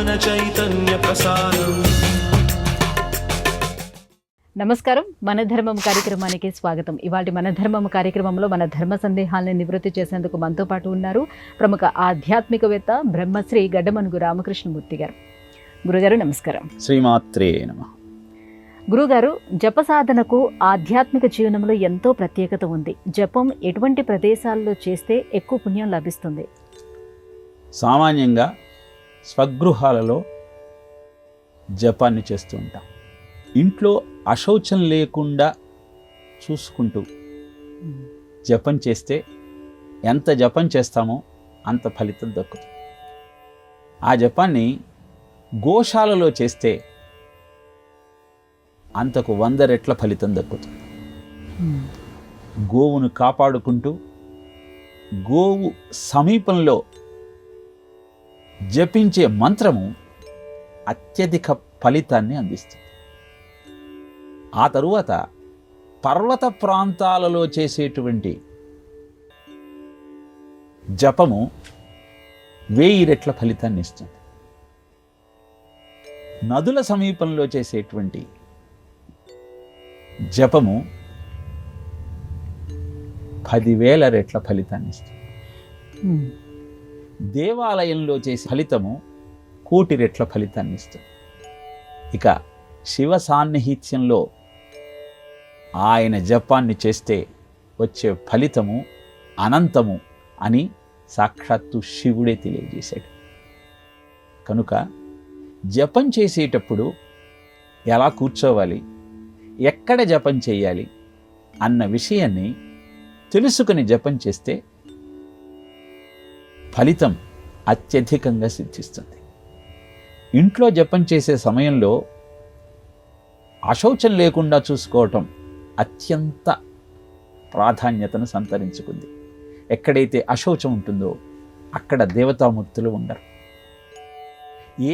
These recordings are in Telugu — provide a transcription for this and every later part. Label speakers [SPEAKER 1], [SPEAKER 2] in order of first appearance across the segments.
[SPEAKER 1] ज्ञान चैतन्य प्रसारम्।
[SPEAKER 2] నమస్కారం, మన ధర్మం కార్యక్రమానికి స్వాగతం. ఇవాళ మన ధర్మం కార్యక్రమంలో మన ధర్మ సందేహాలను నివృత్తి చేసేందుకు మనతో పాటు ఉన్నారు ప్రముఖ ఆధ్యాత్మికవేత్త బ్రహ్మశ్రీ గడ్డమనుగు రామకృష్ణమూర్తి గారు. గురుగారు నమస్కారం.
[SPEAKER 3] శ్రీమాత్రే నమః.
[SPEAKER 2] గురుగారు, జప సాధనకు ఆధ్యాత్మిక జీవనంలో ఎంతో ప్రత్యేకత ఉంది. జపం ఎటువంటి ప్రదేశాల్లో చేస్తే ఎక్కువ పుణ్యం లభిస్తుంది?
[SPEAKER 3] సామాన్యంగా స్వగృహాలలో జపాన్ని చేస్తూ ఉంటాం. ఇంట్లో అశౌచం లేకుండా చూసుకుంటూ జపం చేస్తే ఎంత జపం చేస్తామో అంత ఫలితం దక్కుతుంది. ఆ జపాన్ని గోశాలలో చేస్తే అంతకు 100 రెట్ల ఫలితం దక్కుతుంది. గోవును కాపాడుకుంటూ గోవు సమీపంలో జపించే మంత్రము అత్యధిక ఫలితాన్ని అందిస్తుంది. ఆ తరువాత పర్వత ప్రాంతాలలో చేసేటువంటి జపము 1000 రెట్ల ఫలితాన్ని ఇస్తుంది. నదుల సమీపంలో చేసేటువంటి జపము 10,000 రెట్ల ఫలితాన్ని ఇస్తుంది. దేవాలయంలో చేసే ఫలితము 1,000,000 రెట్ల ఫలితాన్ని ఇస్తుంది. ఇక శివ సాన్నిహిత్యంలో ఆయన జపాన్ని చేస్తే వచ్చే ఫలితము అనంతము అని సాక్షాత్తు శివుడే తెలియజేశాడు. కనుక జపం చేసేటప్పుడు ఎలా కూర్చోవాలి, ఎక్కడ జపం చేయాలి అన్న విషయాన్ని తెలుసుకుని జపం చేస్తే ఫలితం అత్యధికంగా సిద్ధిస్తుంది. ఇంట్లో జపం చేసే సమయంలో అశౌచం లేకుండా చూసుకోవటం అత్యంత ప్రాధాన్యతను సంతరించుకుంది. ఎక్కడైతే అశౌచం ఉంటుందో అక్కడ దేవతామూర్తులు ఉండరు.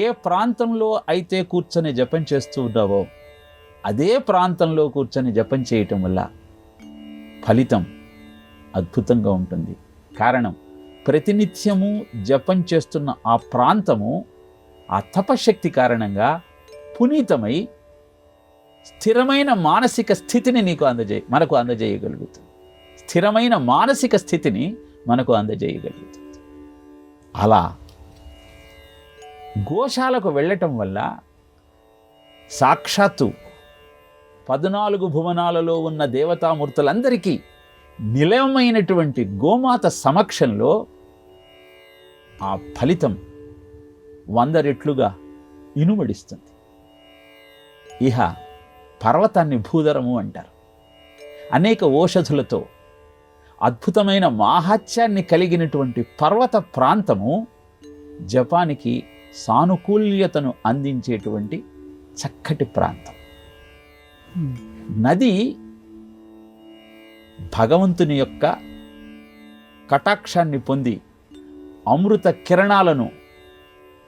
[SPEAKER 3] ఏ ప్రాంతంలో అయితే కూర్చొని జపం చేస్తూ ఉన్నావో అదే ప్రాంతంలో కూర్చొని జపం చేయటం వల్ల ఫలితం అద్భుతంగా ఉంటుంది. కారణం, ప్రతినిత్యము జపం చేస్తున్న ఆ ప్రాంతము ఆ తపశక్తి కారణంగా పునీతమై స్థిరమైన మానసిక స్థితిని మనకు అందజేయగలుగుతుంది. స్థిరమైన మానసిక స్థితిని మనకు అందజేయగలుగుతుంది. అలా గోశాలకు వెళ్ళటం వల్ల సాక్షాత్తు 14 భువనాలలో ఉన్న దేవతామూర్తులందరికీ నిలయమైనటువంటి గోమాత సమక్షంలో ఆ ఫలితం 100 రెట్లుగా ఇనుమడిస్తుంది. ఇహ పర్వతాన్ని భూధరము అంటారు. అనేక ఓషధులతో అద్భుతమైన మాహాత్యాన్ని కలిగినటువంటి పర్వత ప్రాంతము జపానికి సానుకూల్యతను అందించేటువంటి చక్కటి ప్రాంతం. నది భగవంతుని యొక్క కటాక్షాన్ని పొంది అమృత కిరణాలను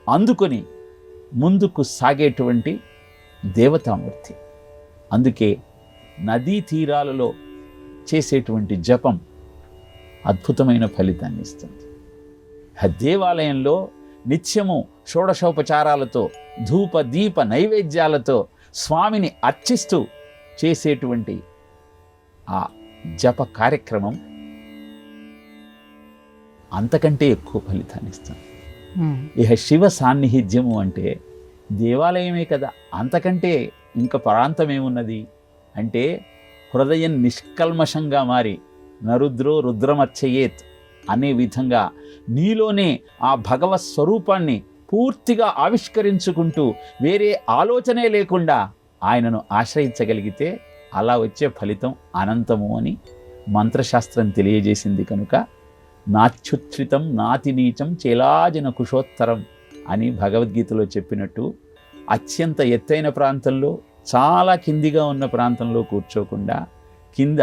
[SPEAKER 3] అందుకొని ముందుకు సాగేటువంటి దేవతామూర్తి. అందుకే నదీ తీరాలలో చేసేటువంటి జపం అద్భుతమైన ఫలితాన్ని ఇస్తుంది. దేవాలయంలో నిత్యము షోడశోపచారాలతో ధూప దీప నైవేద్యాలతో స్వామిని అర్చిస్తూ చేసేటువంటి ఆ జప కార్యక్రమం అంతకంటే ఎక్కువ ఫలితాన్ని ఇస్తుంది. ఇహ శివ సాన్నిహిత్యము అంటే దేవాలయమే కదా, అంతకంటే ఇంకా ప్రాంతమేమున్నది అంటే హృదయం నిష్కల్మషంగా మారి నరుద్రో రుద్రమర్చయేత్ అనే విధంగా నీలోనే ఆ భగవత్ స్వరూపాన్ని పూర్తిగా ఆవిష్కరించుకుంటూ వేరే ఆలోచనే లేకుండా ఆయనను ఆశ్రయించగలిగితే అలా వచ్చే ఫలితం అనంతము అని మంత్రశాస్త్రం తెలియజేసింది. కనుక నాచ్యుత్రితం నాతి నీచం చేలాజన కుశోత్తరం అని భగవద్గీతలో చెప్పినట్టు అత్యంత ఎత్తైన ప్రాంతంలో చాలా కిందిగా ఉన్న ప్రాంతంలో కూర్చోకుండా కింద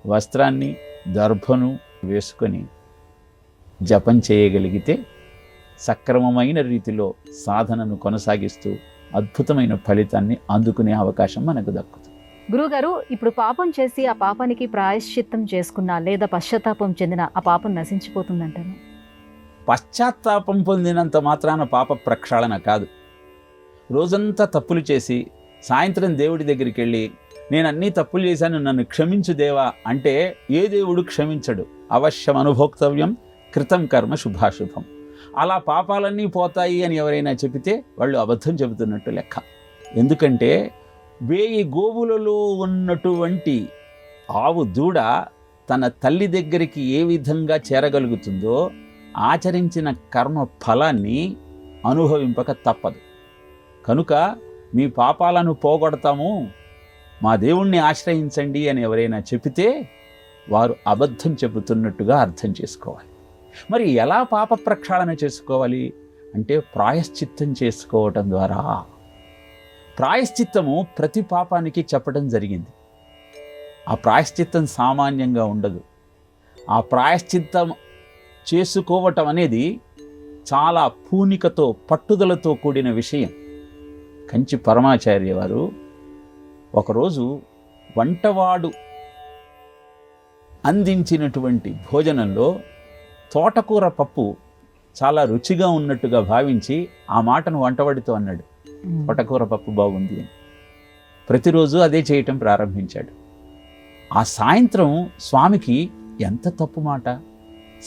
[SPEAKER 3] వస్త్రాన్ని దర్భను వేసుకొని జపం చేయగలిగితే సక్రమమైన రీతిలో సాధనను కొనసాగిస్తూ అద్భుతమైన ఫలితాన్ని అందుకునే అవకాశం మనకు దక్కుతుంది.
[SPEAKER 2] గురుగారు, ఇప్పుడు పాపం చేసి ఆ పాపానికి ప్రాయశ్చిత్తం చేసుకున్నా లేదా పశ్చాత్తాపం చెందిన ఆ పాపం నశించిపోతుందంటారు?
[SPEAKER 3] పశ్చాత్తాపం పొందినంత మాత్రాన పాప ప్రక్షాళన కాదు. రోజంతా తప్పులు చేసి సాయంత్రం దేవుడి దగ్గరికి వెళ్ళి నేను అన్నీ తప్పులు చేశాను, నన్ను క్షమించు దేవా అంటే ఏ దేవుడు క్షమించడు. అవశ్యం అనుభోక్తవ్యం కృతం కర్మ శుభాశుభం. అలా పాపాలన్నీ పోతాయి అని ఎవరైనా చెబితే వాళ్ళు అబద్ధం చెబుతున్నట్టు లెక్క. ఎందుకంటే 1000 గోవులలో ఉన్నటువంటి ఆవు దూడ తన తల్లి దగ్గరికి ఏ విధంగా చేరగలుగుతుందో ఆచరించిన కర్మ ఫలాన్ని అనుభవింపక తప్పదు. కనుక మీ పాపాలను పోగొడతాము, మా దేవుణ్ణి ఆశ్రయించండి అని ఎవరైనా చెబితే వారు అబద్ధం చెబుతున్నట్టుగా అర్థం చేసుకోవాలి. మరి ఎలా పాప ప్రక్షాళన చేసుకోవాలి అంటే ప్రాయశ్చిత్తం చేసుకోవటం ద్వారా. ప్రాయశ్చిత్తము ప్రతి పాపానికి చెప్పడం జరిగింది. ఆ ప్రాయశ్చిత్తం సామాన్యంగా ఉండదు. ఆ ప్రాయశ్చిత్తం చేసుకోవటం అనేది చాలా పూనికతో పట్టుదలతో కూడిన విషయం. కంచి పరమాచార్య వారు ఒకరోజు వంటవాడు అందించినటువంటి భోజనంలో తోటకూర పప్పు చాలా రుచిగా ఉన్నట్టుగా భావించి ఆ మాటను వంటవాడితో అన్నాడు, తోటకూర పప్పు బాగుంది అని. ప్రతిరోజు అదే చేయటం ప్రారంభించాడు. ఆ సాయంత్రం స్వామికి ఎంత తప్పు మాట,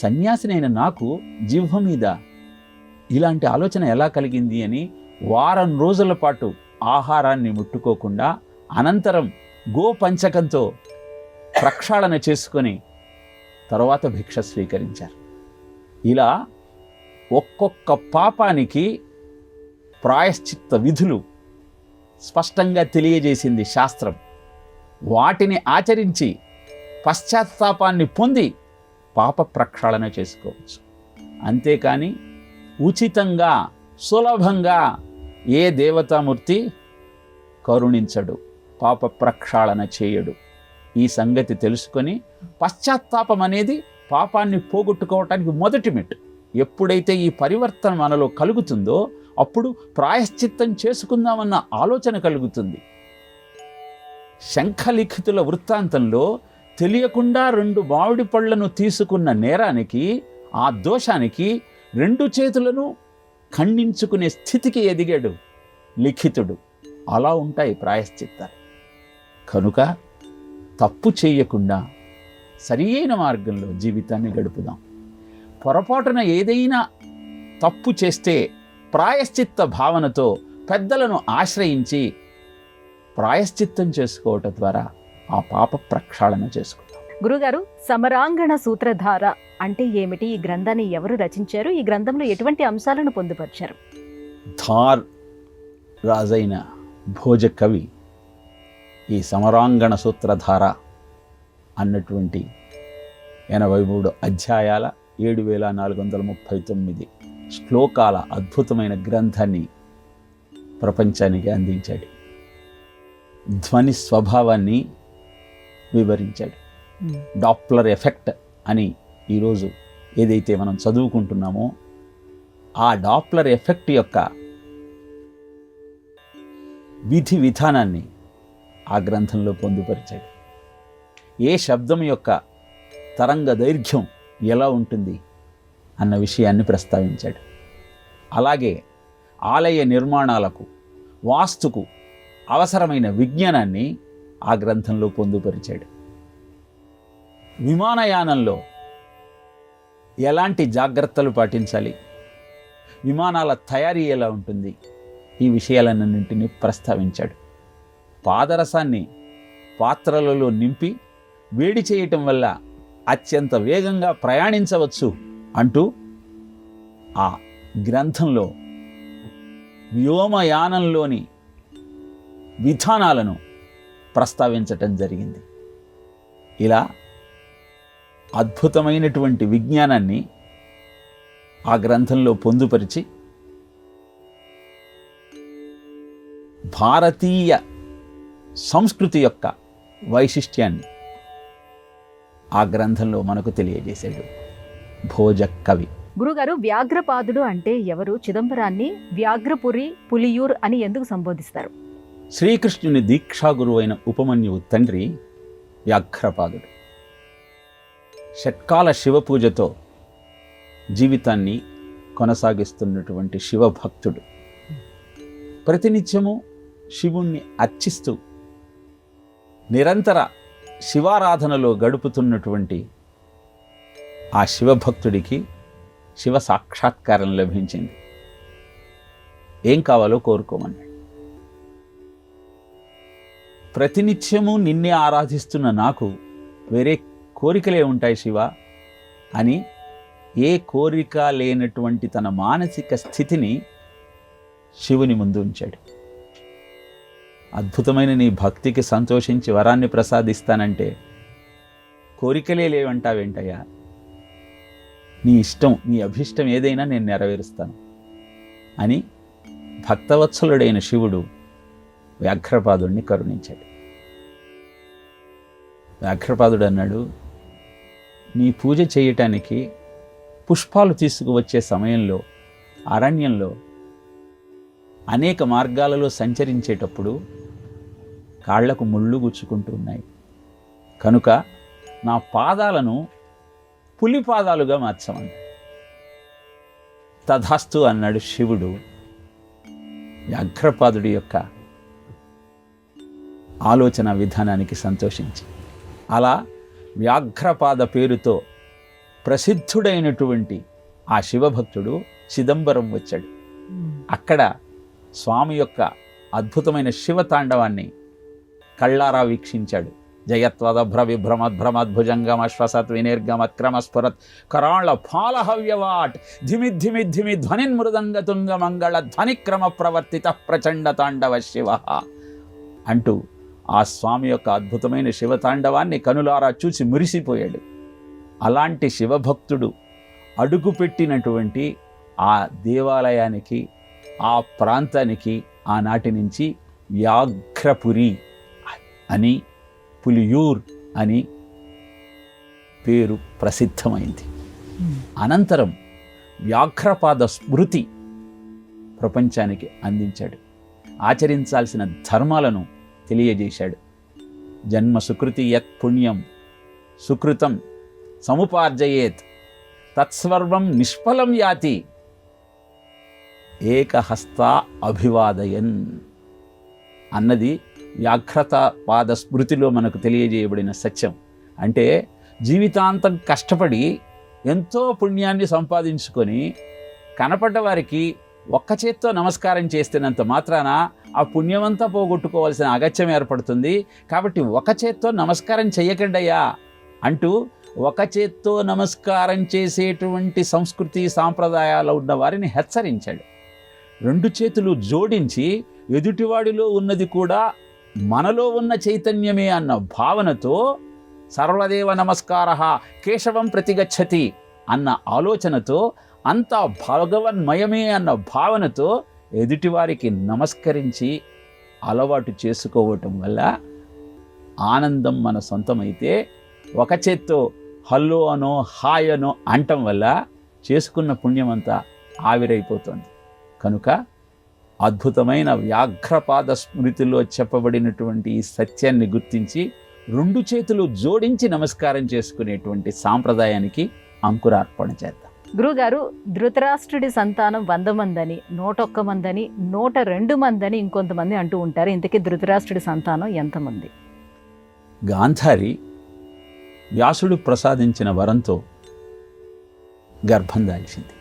[SPEAKER 3] సన్యాసినైన నాకు జిహ్వ మీద ఇలాంటి ఆలోచన ఎలా కలిగింది అని వారం రోజుల పాటు ఆహారాన్ని ముట్టుకోకుండా అనంతరం గోపంచకంతో ప్రక్షాళన చేసుకొని తర్వాత భిక్ష స్వీకరించారు. ఇలా ఒక్కొక్క పాపానికి ప్రాయశ్చిత్త విధులు స్పష్టంగా తెలియజేసింది శాస్త్రం. వాటిని ఆచరించి పశ్చాత్తాపాన్ని పొంది పాప ప్రక్షాళన చేసుకోవచ్చు. అంతేకాని ఉచితంగా సులభంగా ఏ దేవతామూర్తి కరుణించడు, పాప ప్రక్షాళన చేయడు. ఈ సంగతి తెలుసుకొని పశ్చాత్తాపం అనేది పాపాన్ని పోగొట్టుకోవటానికి మొదటి మెట్టు. ఎప్పుడైతే ఈ పరివర్తన మనలో కలుగుతుందో అప్పుడు ప్రాయశ్చిత్తం చేసుకుందామన్న ఆలోచన కలుగుతుంది. శంఖలిఖితుల వృత్తాంతంలో తెలియకుండా 2 మామిడి పళ్లను తీసుకున్న నేరానికి, ఆ దోషానికి 2 చేతులను ఖండించుకునే స్థితికి ఎదిగాడు లిఖితుడు. అలా ఉంటాయి ప్రాయశ్చిత్తాలు. కనుక తప్పు చేయకుండా సరియైన మార్గంలో జీవితాన్ని గడుపుదాం. పొరపాటున ఏదైనా తప్పు చేస్తే ప్రాయశ్చిత్త భావనతో పెద్దలను ఆశ్రయించి ప్రాయశ్చిత్తం చేసుకోవటం ద్వారా ఆ పాప ప్రక్షాళన చేసుకుంటాం.
[SPEAKER 2] గురుగారు, సమరాంగణ సూత్రధార అంటే ఏమిటి? ఈ గ్రంథాన్ని ఎవరు రచించారు? ఈ గ్రంథంలో ఎటువంటి అంశాలను పొందుపరిచారు?
[SPEAKER 3] ధార్ రాజైన భోజ కవి ఈ సమరాంగణ సూత్రధార అన్నటువంటి 83 అధ్యాయాల 7439 శ్లోకాల అద్భుతమైన గ్రంథాన్ని ప్రపంచానికి అందించాడు. ధ్వని స్వభావాన్ని వివరించాడు. డాప్లర్ ఎఫెక్ట్ అని ఈరోజు ఏదైతే మనం చదువుకుంటున్నామో ఆ డాప్లర్ ఎఫెక్ట్ యొక్క విధి విధానాన్ని ఆ గ్రంథంలో పొందుపరిచాడు. ఏ శబ్దం యొక్క తరంగ దైర్ఘ్యం ఎలా ఉంటుంది అన్న విషయాన్ని ప్రస్తావించాడు. అలాగే ఆలయ నిర్మాణాలకు, వాస్తుకు అవసరమైన విజ్ఞానాన్ని ఆ గ్రంథంలో పొందుపరిచాడు. విమానయానంలో ఎలాంటి జాగ్రత్తలు పాటించాలి, విమానాల తయారీ ఎలా ఉంటుంది, ఈ విషయాలన్నింటినీ ప్రస్తావించాడు. పాదరసాన్ని పాత్రలలో నింపి వేడి చేయటం వల్ల అత్యంత వేగంగా ప్రయాణించవచ్చు అంటూ ఆ గ్రంథంలో వ్యోమయానంలోని విధానాలను ప్రస్తావించటం జరిగింది. ఇలా అద్భుతమైనటువంటి విజ్ఞానాన్ని ఆ గ్రంథంలో పొందుపరిచి భారతీయ సంస్కృతి యొక్క వైశిష్ట్యాన్ని ఆ గ్రంథంలో మనకు తెలియజేశాడు భోజ కవి.
[SPEAKER 2] గురుగారు, వ్యాఘ్రపాదుడు అంటే ఎవరు? చిదంబరాన్ని వ్యాఘ్రపురి పులియూర్ అని ఎందుకు సంబోధిస్తారు?
[SPEAKER 3] శ్రీకృష్ణుని దీక్షా గురువైన ఉపమన్యువు తండ్రి వ్యాఘ్రపాదుడు. షట్కాల శివపూజతో జీవితాన్ని కొనసాగిస్తున్నటువంటి శివభక్తుడు. ప్రతినిత్యము శివుణ్ణి అర్చిస్తూ నిరంతర శివారాధనలో గడుపుతున్నటువంటి ఆ శివభక్తుడికి శివ సాక్షాత్కారం లభించింది. ఏం కావాలో కోరుకోమన్నాడు. ప్రతినిత్యము నిన్నే ఆరాధిస్తున్న నాకు వేరే కోరికలే ఉంటాయి శివ అని ఏ కోరిక లేనటువంటి తన మానసిక స్థితిని శివుని ముందు ఉంచాడు. అద్భుతమైన నీ భక్తికి సంతోషించి వరాన్ని ప్రసాదిస్తానంటే కోరికలే లేవంటావేంటయ్యా? నీ ఇష్టం, నీ అభిష్టం ఏదైనా నేను నెరవేరుస్తాను అని భక్తవత్సలుడైన శివుడు వ్యాఘ్రపాదుడిని కరుణించాడు. వ్యాఘ్రపాదుడు అన్నాడు, నీ పూజ చేయటానికి పుష్పాలు తీసుకువచ్చే సమయంలో అరణ్యంలో అనేక మార్గాలలో సంచరించేటప్పుడు కాళ్లకు ముళ్ళు గుచ్చుకుంటూ ఉన్నాయి. కనుక నా పాదాలను పులి పాదాలుగా మార్చమన్నాడు. తథాస్తు అన్నాడు శివుడు. వ్యాఘ్రపాదుడి యొక్క ఆలోచన విధానానికి సంతోషించి అలా వ్యాఘ్రపాద పేరుతో ప్రసిద్ధుడైనటువంటి ఆ శివభక్తుడు చిదంబరం వచ్చాడు. అక్కడ స్వామి యొక్క అద్భుతమైన శివతాండవాన్ని కళ్ళారా వీక్షించాడు. జయత్వదభ్ర విభ్రమద్భ్రమద్భుజంగమ శ్వసత్ వినిర్గమత్క్రమ స్ఫురత్ కరాళ ఫాలహవ్యవాట్ ధిమి ధ్వనిన్మృదంగతుంగ మంగళ ధ్వనిక్రమ ప్రవర్తిత ప్రచండ తాండవ శివ అంటూ ఆ స్వామి యొక్క అద్భుతమైన శివతాండవాన్ని కనులారా చూసి మురిసిపోయాడు. అలాంటి శివభక్తుడు అడుగుపెట్టినటువంటి ఆ దేవాలయానికి, ఆ ప్రాంతానికి ఆనాటి నుంచి వ్యాఘ్రపురి అని, పులియూర్ అని పేరు ప్రసిద్ధమైంది. అనంతరం వ్యాఘ్రపాద స్మృతి ప్రపంచానికి అందించాడు. ఆచరించాల్సిన ధర్మాలను తెలియజేశాడు. జన్మ సుకృతి యత్ పుణ్యం సుకృతం సముపార్జయేత్ తత్సర్వం నిష్ఫలం యాతి ఏకహస్త అభివాదయన్ అన్నది వ్యాఘ్రత పాద స్మృతిలో మనకు తెలియజేయబడిన సత్యం. అంటే జీవితాంతం కష్టపడి ఎంతో పుణ్యాన్ని సంపాదించుకొని కనపడ్డ వారికి ఒక్క చేత్తో నమస్కారం చేస్తున్నంత మాత్రాన ఆ పుణ్యమంతా పోగొట్టుకోవాల్సిన అగత్యం ఏర్పడుతుంది. కాబట్టి ఒక చేత్తో నమస్కారం చెయ్యకండయ్యా అంటూ ఒక చేత్తో నమస్కారం చేసేటువంటి సంస్కృతి సాంప్రదాయాలు ఉన్న వారిని హెచ్చరించాడు. రెండు చేతులు జోడించి ఎదుటివాడిలో ఉన్నది కూడా మనలో ఉన్న చైతన్యమే అన్న భావనతో సర్వదేవ నమస్కారః కేశవం ప్రతిగచ్చతి అన్న ఆలోచనతో, అంతా భగవన్మయమే అన్న భావనతో ఎదుటివారికి నమస్కరించి అలవాటు చేసుకోవటం వల్ల ఆనందం మన సొంతమైతే, ఒక చేత్తో హల్లో అనో హాయ్ అనో అంటం వల్ల చేసుకున్న పుణ్యమంతా ఆవిరైపోతుంది. కనుక అద్భుతమైన వ్యాఘ్రపాద స్మృతిలో చెప్పబడినటువంటి ఈ సత్యాన్ని గుర్తించి రెండు చేతులు జోడించి నమస్కారం చేసుకునేటువంటి సాంప్రదాయానికి అంకురార్పణ చేద్దాం.
[SPEAKER 2] గురుగారు, ధృతరాష్ట్రుడి సంతానం 100 మందని, 101 మందని, 102 మందని ఇంకొంతమంది అంటూ ఉంటారు. ఇంతకీ ధృతరాష్ట్రుడి సంతానం ఎంతమంది?
[SPEAKER 3] గాంధారి వ్యాసుడు ప్రసాదించిన వరంతో గర్భం దాల్చింది.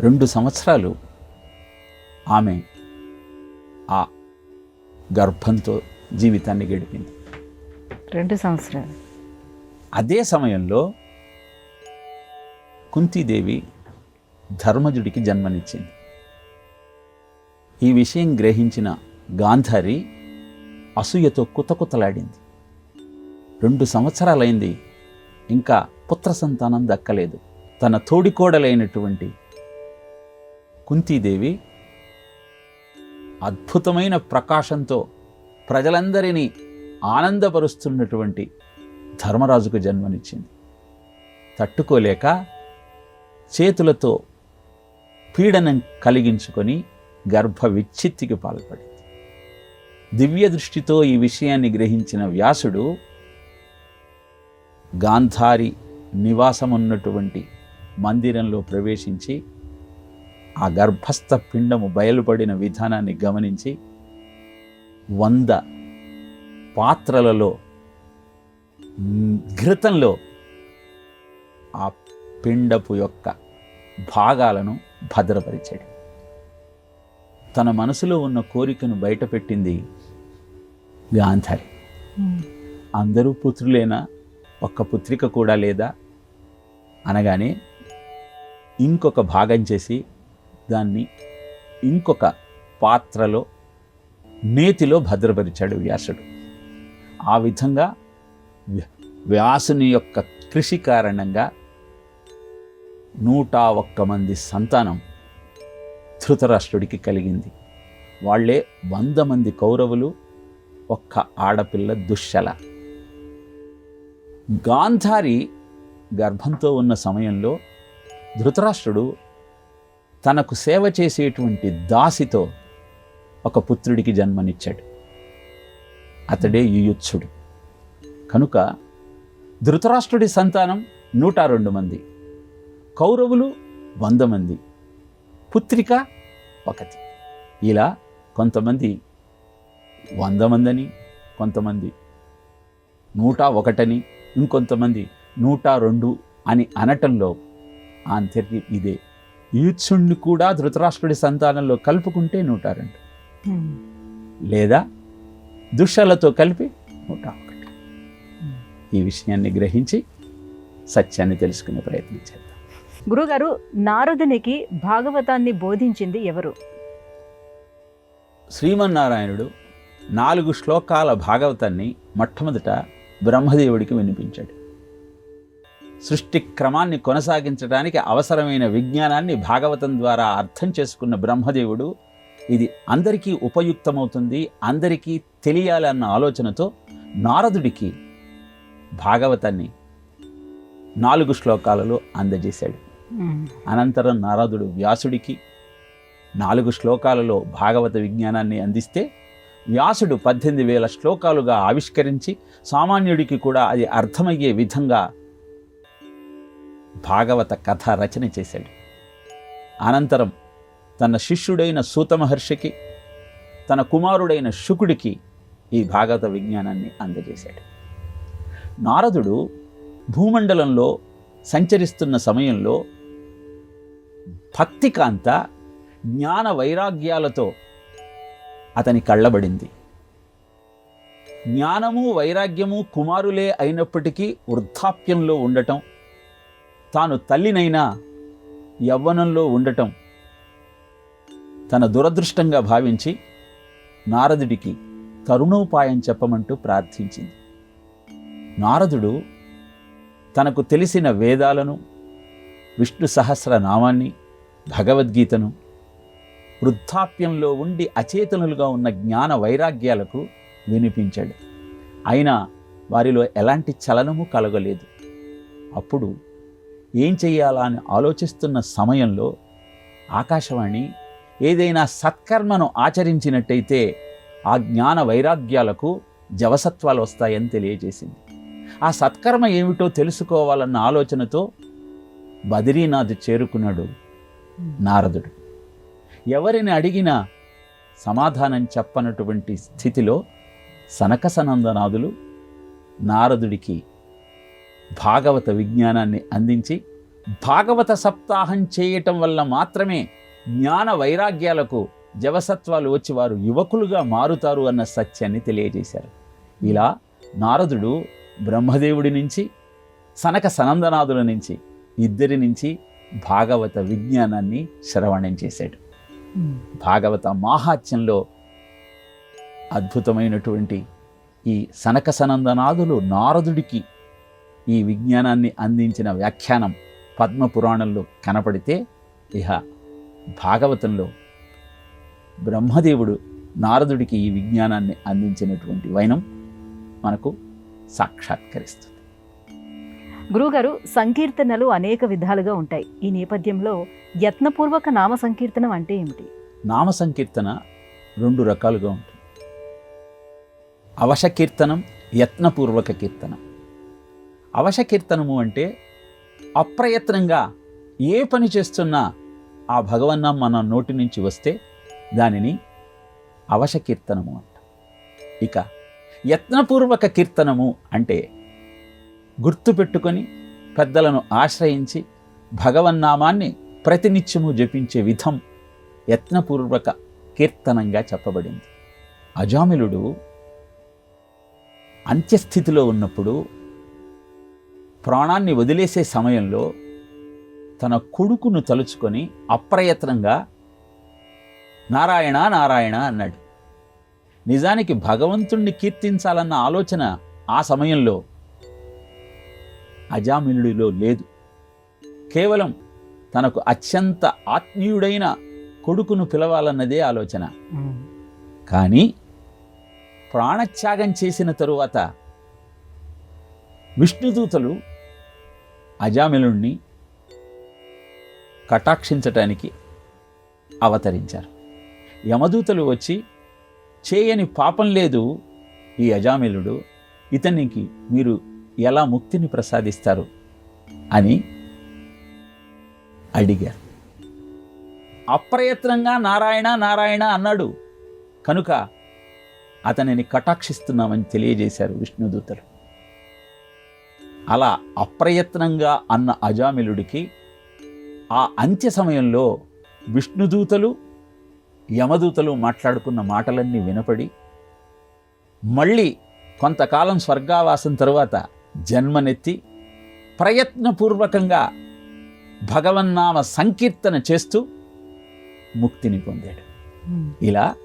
[SPEAKER 3] 2 సంవత్సరాలు ఆమె ఆ గర్భంతో జీవితాన్ని గడిపింది.
[SPEAKER 2] 2 సంవత్సరాలు.
[SPEAKER 3] అదే సమయంలో కుంతీదేవి ధర్మజుడికి జన్మనిచ్చింది. ఈ విషయం గ్రహించిన గాంధారి అసూయతో కుతకుతలాడింది. 2 సంవత్సరాలైంది, ఇంకా పుత్ర సంతానం దక్కలేదు. తన తోడికోడలైనటువంటి కుంతీదేవి అద్భుతమైన ప్రకాశంతో ప్రజలందరినీ ఆనందపరుస్తున్నటువంటి ధర్మరాజుకు జన్మనిచ్చింది. తట్టుకోలేక చేతులతో పీడనం కలిగించుకొని గర్భ విచ్ఛిత్తికి పాల్పడింది. దివ్య దృష్టితో ఈ విషయాన్ని గ్రహించిన వ్యాసుడు గాంధారి నివాసమున్నటువంటి మందిరంలో ప్రవేశించి ఆ గర్భస్థ పిండము బయలుపడిన విధానాన్ని గమనించి 100 పాత్రలలో ఘృతంలో ఆ పిండపు యొక్క భాగాలను భద్రపరిచాడు. తన మనసులో ఉన్న కోరికను బయటపెట్టింది గాంధారి. అందరూ పుత్రులేనా, ఒక్క పుత్రిక కూడా లేదా అనగానే ఇంకొక భాగం చేసి దాన్ని ఇంకొక పాత్రలో నేతిలో భద్రపరిచాడు వ్యాసుడు. ఆ విధంగా వ్యాసుని యొక్క కృషి కారణంగా 101 మంది సంతానం ధృతరాష్ట్రుడికి కలిగింది. వాళ్ళే 100 మంది కౌరవులు, ఒక్క ఆడపిల్ల దుశ్శల. గాంధారి గర్భంతో ఉన్న సమయంలో ధృతరాష్ట్రుడు తనకు సేవ చేసేటువంటి దాసితో ఒక పుత్రుడికి జన్మనిచ్చాడు. అతడే యుయుత్సుడు. కనుక ధృతరాష్ట్రుడి సంతానం 102 మంది, కౌరవులు 100 మంది, పుత్రిక 1. ఇలా కొంతమంది 100 మందని, కొంతమంది 101 అని, ఇంకొంతమంది 102 అని అనటంలో ఆంతర్యం ఇదే. యుయుత్సుడిని కూడా ధృతరాష్ట్రుడి సంతానంలో కలుపుకుంటే 102, లేదా దుశ్శలతో కలిపి 101. ఈ విషయాన్ని గ్రహించి సత్యాన్ని తెలుసుకునే ప్రయత్నం చేద్దాం.
[SPEAKER 2] గురుగారు, నారదునికి భాగవతాన్ని బోధించింది ఎవరు?
[SPEAKER 3] శ్రీమన్నారాయణుడు 4 శ్లోకాల భాగవతాన్ని మొట్టమొదట బ్రహ్మదేవుడికి వినిపించాడు. సృష్టి క్రమాన్ని కొనసాగించడానికి అవసరమైన విజ్ఞానాన్ని భాగవతం ద్వారా అర్థం చేసుకున్న బ్రహ్మదేవుడు ఇది అందరికీ ఉపయుక్తమవుతుంది, అందరికీ తెలియాలన్న ఆలోచనతో నారదుడికి భాగవతాన్ని 4 శ్లోకాలలో అందజేశాడు. అనంతరం నారదుడు వ్యాసుడికి 4 శ్లోకాలలో భాగవత విజ్ఞానాన్ని అందిస్తే వ్యాసుడు 18,000 శ్లోకాలుగా ఆవిష్కరించి సామాన్యుడికి కూడా అది అర్థమయ్యే విధంగా భాగవత కథ రచన చేశాడు. అనంతరం తన శిష్యుడైన సూత మహర్షికి, తన కుమారుడైన శుకుడికి ఈ భాగవత విజ్ఞానాన్ని అందజేశాడు. నారదుడు భూమండలంలో సంచరిస్తున్న సమయంలో భక్తికాంత జ్ఞాన వైరాగ్యాలతో అతని కళ్ళబడింది. జ్ఞానము వైరాగ్యము కుమారులే అయినప్పటికీ వృద్ధాప్యంలో ఉండటం, తాను తల్లినైనా యవ్వనంలో ఉండటం తన దురదృష్టంగా భావించి నారదుడికి తరుణోపాయం చెప్పమంటూ ప్రార్థించింది. నారదుడు తనకు తెలిసిన వేదాలను, విష్ణు సహస్రనామాన్ని, భగవద్గీతను వృద్ధాప్యంలో ఉండి అచేతనులుగా ఉన్న జ్ఞాన వైరాగ్యాలకు వినిపించాడు. అయినా వారిలో ఎలాంటి చలనము కలగలేదు. అప్పుడు ఏం చెయ్యాలా అని ఆలోచిస్తున్న సమయంలో ఆకాశవాణి ఏదైనా సత్కర్మను ఆచరించినట్టయితే ఆ జ్ఞాన వైరాగ్యాలకు జవసత్వాలు వస్తాయని తెలియజేసింది. ఆ సత్కర్మ ఏమిటో తెలుసుకోవాలన్న ఆలోచనతో బద్రీనాథ్ చేరుకున్నాడు నారదుడు. ఎవరిని అడిగినా సమాధానం చెప్పనటువంటి స్థితిలో సనక సనందనాథులు నారదుడికి భాగవత విజ్ఞానాన్ని అందించి భాగవత సప్తాహం చేయటం వల్ల మాత్రమే జ్ఞాన వైరాగ్యాలకు జవసత్వాలు వచ్చి వారు యువకులుగా మారుతారు అన్న సత్యాన్ని తెలియజేశారు. ఇలా నారదుడు బ్రహ్మదేవుడి నుంచి, సనక సనందనాథుల నుంచి, ఇద్దరి నుంచి భాగవత విజ్ఞానాన్ని శ్రవణం చేశాడు. భాగవత మాహాత్మ్యంలో అద్భుతమైనటువంటి ఈ సనక సనందనాథులు నారదుడికి ఈ విజ్ఞానాన్ని అందించిన వ్యాఖ్యానం పద్మపురాణంలో కనపడితే, ఇహ భాగవతంలో బ్రహ్మదేవుడు నారదుడికి ఈ విజ్ఞానాన్ని అందించినటువంటి వైనం మనకు సాక్షాత్కరిస్తుంది.
[SPEAKER 2] గురువుగారు, సంకీర్తనలు అనేక విధాలుగా ఉంటాయి. ఈ నేపథ్యంలో యత్నపూర్వక నామ సంకీర్తనం అంటే ఏమిటి?
[SPEAKER 3] నామ సంకీర్తన 2 రకాలుగా ఉంటుంది. అవశకీర్తనం, యత్నపూర్వక కీర్తనం. అవశకీర్తనము అంటే అప్రయత్నంగా ఏ పని చేస్తున్నా ఆ భగవన్నాం మన నోటి నుంచి వస్తే దానిని అవశ కీర్తనము అంట. ఇక యత్నపూర్వక కీర్తనము అంటే గుర్తుపెట్టుకొని పెద్దలను ఆశ్రయించి భగవన్నామాన్ని ప్రతినిత్యము జపించే విధం యత్నపూర్వక కీర్తనంగా చెప్పబడింది. అజామిలుడు అంత్యస్థితిలో ఉన్నప్పుడు ప్రాణాన్ని వదిలేసే సమయంలో తన కొడుకును తలుచుకొని అప్రయత్నంగా నారాయణ నారాయణ అన్నాడు. నిజానికి భగవంతుణ్ణి కీర్తించాలన్న ఆలోచన ఆ సమయంలో అజామిలుడిలో లేదు. కేవలం తనకు అత్యంత ఆత్మీయుడైన కొడుకును పిలవాలన్నదే ఆలోచన. కానీ ప్రాణత్యాగం చేసిన తరువాత విష్ణుదూతలు అజామిలుణ్ణి కటాక్షించటానికి అవతరించారు. యమదూతలు వచ్చి చేయని పాపం లేదు ఈ అజామిలుడు, ఇతనికి మీరు ఎలా ముక్తిని ప్రసాదిస్తారు అని అడిగారు. అప్రయత్నంగా నారాయణ నారాయణ అన్నాడు కనుక అతనిని కటాక్షిస్తున్నామని తెలియజేశారు విష్ణుదూతలు. అలా అప్రయత్నంగా అన్న అజామిలుడికి ఆ అంత్య సమయంలో విష్ణుదూతలు యమదూతలు మాట్లాడుకున్న మాటలన్నీ వినపడి మళ్ళీ కొంతకాలం స్వర్గావాసం తరువాత జన్మనెత్తి ప్రయత్నపూర్వకంగా భగవన్నామ సంకీర్తన చేస్తూ ముక్తిని పొందాడు. ఇలా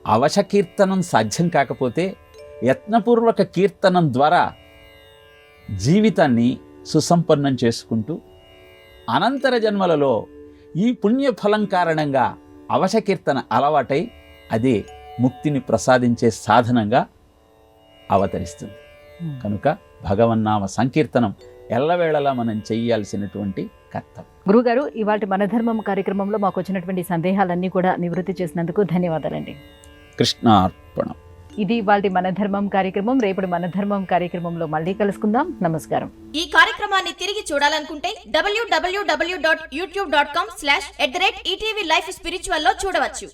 [SPEAKER 3] అవశ కీర్తనం సాధ్యం కాకపోతే యత్నపూర్వక కీర్తనం ద్వారా జీవితాన్ని సుసంపన్నం చేసుకుంటూ అనంతర జన్మలలో ఈ పుణ్యఫలం కారణంగా అవశ కీర్తన అలవాటై అదే ముక్తిని ప్రసాదించే సాధనంగా అవతరిస్తుంది. కనుక భగవన్నామ సంకీర్తనం ఎల్లవేళలా మనం చెయ్యాల్సినటువంటి కర్తవ్యం.
[SPEAKER 2] గురుగారు, ఇవాళ మన ధర్మం కార్యక్రమంలో మాకు వచ్చినటువంటి సందేహాలన్నీ కూడా నివృత్తి చేసినందుకు ధన్యవాదాలండి.
[SPEAKER 3] కృష్ణార్పణం.
[SPEAKER 2] ఇది ఇవాళ మన ధర్మం కార్యక్రమం. రేపటి మన ధర్మం కార్యక్రమంలో మళ్ళీ కలుసుకుందాం. నమస్కారం.
[SPEAKER 4] ఈ కార్యక్రమాన్ని తిరిగి చూడాలనుకుంటే www.youtube.com/ETV Life Spiritual లో చూడవచ్చు.